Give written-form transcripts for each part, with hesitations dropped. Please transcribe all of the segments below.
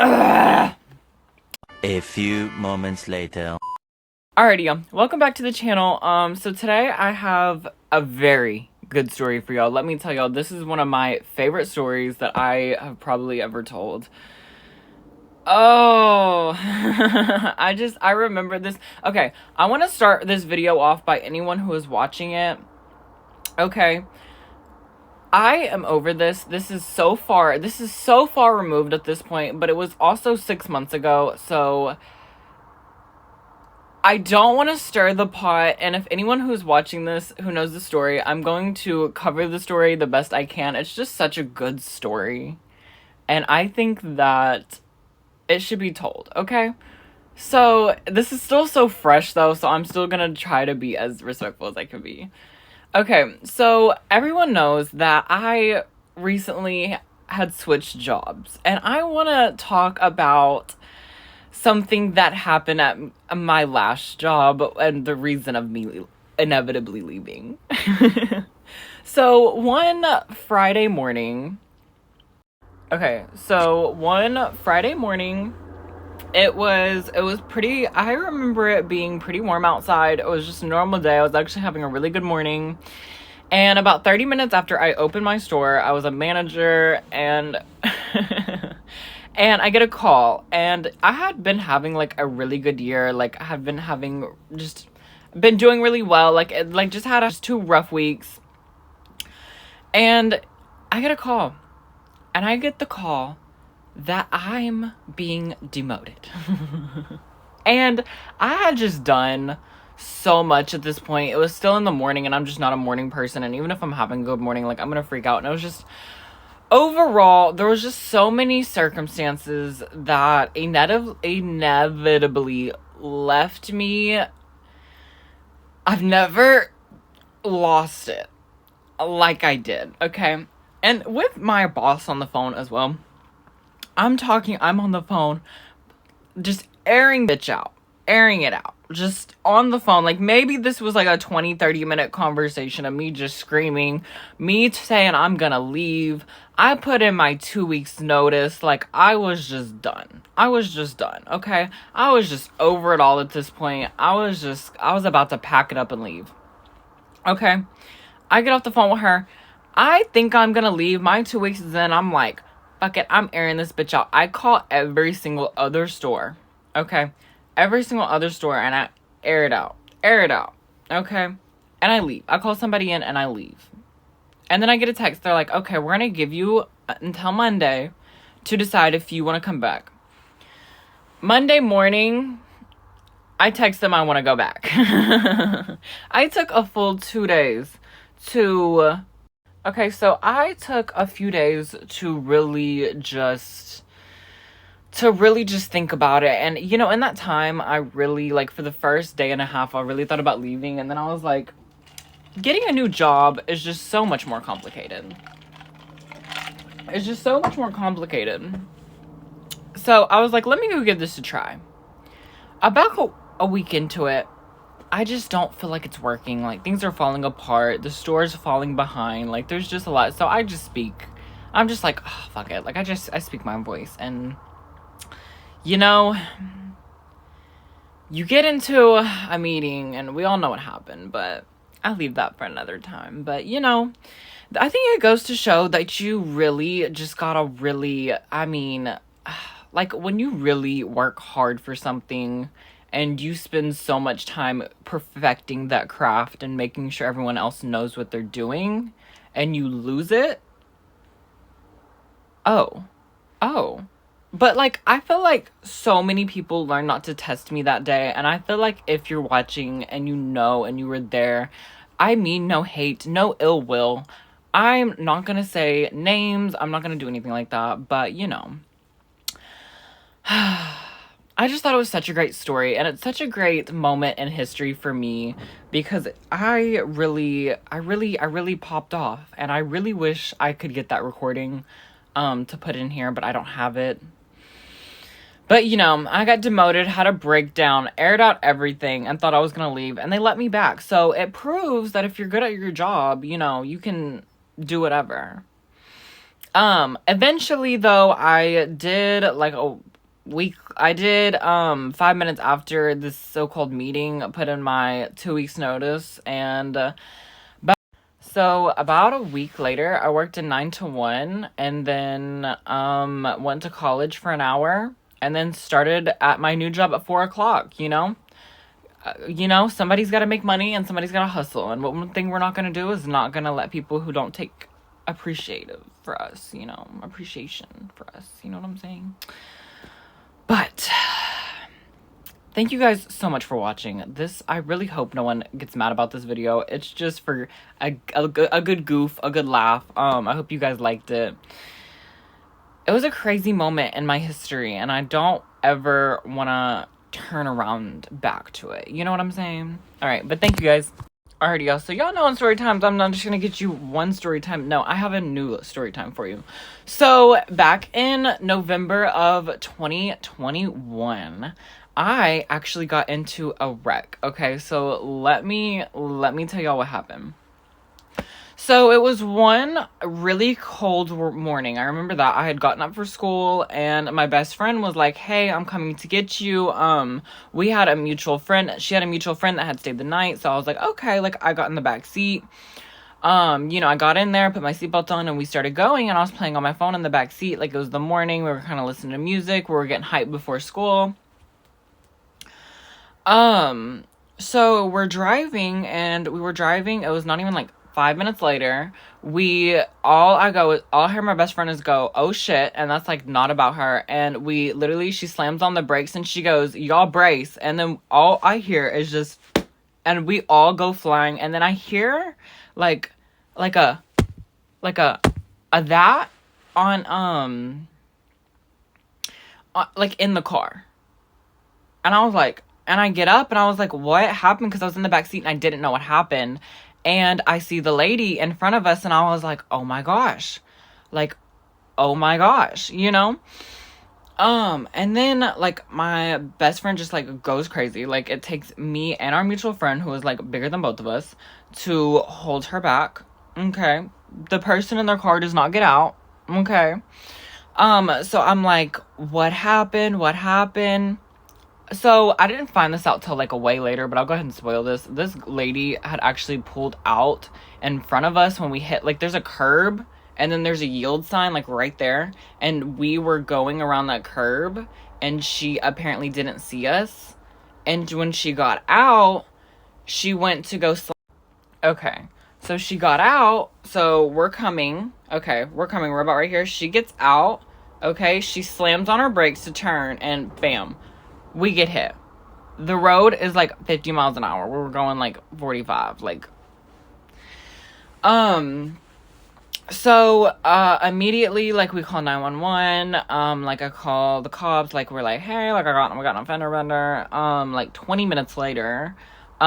A few moments later. Alrighty, welcome back to the channel. So today I have a very good story for y'all. Let me tell y'all, this is one of my favorite stories that I have probably ever told. Oh, I remember this. Okay, I want to start this video off by anyone who is watching it. Okay, I am over this. This is so far removed at this point, but it was also 6 months ago, so I don't want to stir the pot, and if anyone who's watching this who knows the story, I'm going to cover the story the best I can. It's just such a good story, and I think that it should be told, okay? So, this is still so fresh, though, so I'm still gonna try to be as respectful as I can be. Okay, so everyone knows that I recently had switched jobs, and I want to talk about something that happened at my last job and the reason of me inevitably leaving. So one Friday morning, it was pretty, I remember it being pretty warm outside. It was just a normal day. I was actually having a really good morning. And about 30 minutes after I opened my store, I was a manager, and and I get a call, and I had been having like a really good year. Like I had been doing really well. Just had just 2 rough weeks. And I get a call, and I get the call that I'm being demoted. And I had just done so much at this point. It was still in the morning, and I'm just not a morning person, and even if I'm having a good morning, like, I'm gonna freak out. And it was just, overall, there was just so many circumstances that inevitably left me. I've never lost it like I did, okay? And with my boss on the phone as well, I'm on the phone, just airing it out, just on the phone. Like, maybe this was like a 20-30 minute conversation of me just screaming, me saying I'm gonna leave. I put in my 2 weeks notice. Like, I was just done, okay? I was just over it all at this point. I was about to pack it up and leave, okay? I get off the phone with her. I think I'm gonna leave. My 2 weeks is in. I'm like, fuck it, I'm airing this bitch out. I call every single other store, okay? Every single other store, and I air it out, okay? And I leave. I call somebody in, and I leave. And then I get a text. They're like, okay, we're gonna give you until Monday to decide if you want to come back. Monday morning, I text them I want to go back. I took a full 2 days to... Okay, so I took a few days to really just think about it. And, you know, in that time, I really, like, for the first day and a half, I really thought about leaving. And then I was like, getting a new job is just so much more complicated. So I was like, let me go give this a try. About a week into it, I just don't feel like it's working. Like, things are falling apart. The store's falling behind. Like, there's just a lot. So I just speak. I'm just like, oh, fuck it. Like, I speak my voice. And, you know, you get into a meeting, and we all know what happened. But I'll leave that for another time. But, you know, I think it goes to show that you really just gotta really, like, when you really work hard for something and you spend so much time perfecting that craft and making sure everyone else knows what they're doing, and you lose it. Oh. But, like, I feel like so many people learned not to test me that day, and I feel like if you're watching and you know and you were there, I mean no hate, no ill will. I'm not gonna say names, I'm not gonna do anything like that, but, you know. I just thought it was such a great story, and it's such a great moment in history for me, because I really popped off, and I really wish I could get that recording to put in here, but I don't have it. But, you know, I got demoted, had a breakdown, aired out everything, and thought I was gonna leave, and they let me back. So it proves that if you're good at your job, you know, you can do whatever. Eventually, though, I did, like, I did 5 minutes after this so-called meeting, put in my 2 weeks notice, and so about a week later I worked a 9 to 1, and then went to college for an hour, and then started at my new job at 4 o'clock. Somebody's got to make money and somebody's got to hustle, and one thing we're not going to do is not going to let people who don't take appreciation for us, you know what I'm saying? But thank you guys so much for watching this. I really hope no one gets mad about this video. It's just for a good goof, a good laugh. I hope you guys liked it. It was a crazy moment in my history, and I don't ever want to turn around back to it. You know what I'm saying? All right, but thank you guys. Alrighty, y'all. So y'all know in story times, I'm not just gonna get you one story time. No, I have a new story time for you. So back in November of 2021, I actually got into a wreck. Okay, so let me tell y'all what happened. So it was one really cold morning. I remember that I had gotten up for school, and my best friend was like, "Hey, I'm coming to get you." We had a mutual friend. She had a mutual friend that had stayed the night. So I was like, okay, like I got in the back seat. I got in there, put my seatbelt on, and we started going, and I was playing on my phone in the back seat. Like, it was the morning. We were kind of listening to music. We were getting hyped before school. So we're driving, and we were driving. It was not even like 5 minutes later, all I hear my best friend is go, "Oh shit," and that's like not about her. And she slams on the brakes and she goes, "Y'all brace," and then all I hear is just, and we all go flying. And then I hear like a that on like in the car, and I was like, and I get up and I was like, what happened? Because I was in the back seat and I didn't know what happened. And I see the lady in front of us, and I was like, oh my gosh. Like, oh my gosh, And then, like, my best friend just, like, goes crazy. Like, it takes me and our mutual friend, who is, like, bigger than both of us, to hold her back. Okay. The person in their car does not get out. Okay. So I'm like, what happened? What happened? So I didn't find this out till like a way later, but I'll go ahead and spoil this. This lady had actually pulled out in front of us when we hit, like, there's a curb and then there's a yield sign like right there, and we were going around that curb, and she apparently didn't see us, and when she got out, she went to go okay, so she got out, so we're coming, we're about right here. She gets out, okay, she slams on her brakes to turn, and bam, we get hit. The road is like 50 miles an hour. We were going like 45. Like, so, immediately, like, we call 911. Like, I call the cops. Like, we're like, hey, like, we got a fender bender. Like, 20 minutes later, the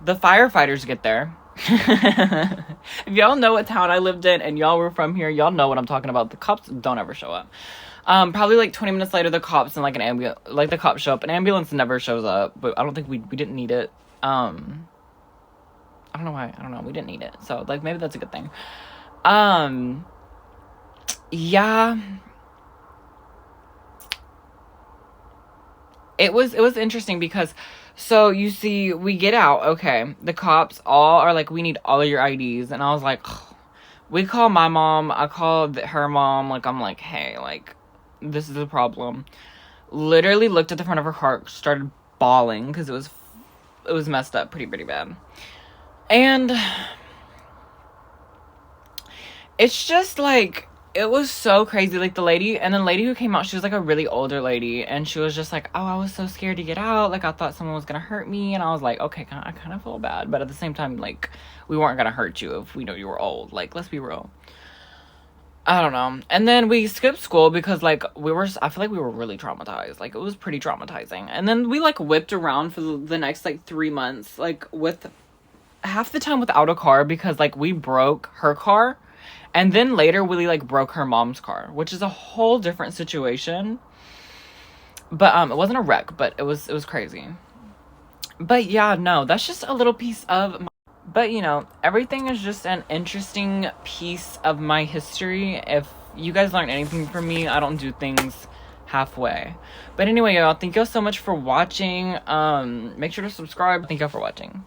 firefighters get there. If y'all know what town I lived in and y'all were from here, y'all know what I'm talking about. The cops don't ever show up. Probably like 20 minutes later, the cops and like the cops show up. An ambulance never shows up, but I don't think we didn't need it. I don't know why. I don't know. We didn't need it. So like, maybe that's a good thing. Yeah. It was interesting because, so you see, we get out, okay, the cops all are like, we need all of your IDs, and I was like, ugh. We call my mom, I called her mom, like, I'm like, hey, like, this is a problem. Literally looked at the front of her car, started bawling, because it was messed up pretty bad. And it's just like, it was so crazy. Like, the lady who came out, she was like a really older lady, and she was just like, oh, I was so scared to get out, like, I thought someone was gonna hurt me. And I was like, okay, I kind of feel bad, but at the same time, like, we weren't gonna hurt you if we know you were old. Like, let's be real. I don't know. And then we skipped school because, like, I feel like we were really traumatized. Like, it was pretty traumatizing. And then we, like, whipped around for the next, like, 3 months, like, with half the time without a car, because, like, we broke her car. And then later, we, like, broke her mom's car, which is a whole different situation. But, it wasn't a wreck, but it was crazy. But, yeah, no, that's just a little piece of my... But, everything is just an interesting piece of my history. If you guys learn anything from me, I don't do things halfway. But anyway, y'all, thank y'all so much for watching. Make sure to subscribe. Thank y'all for watching.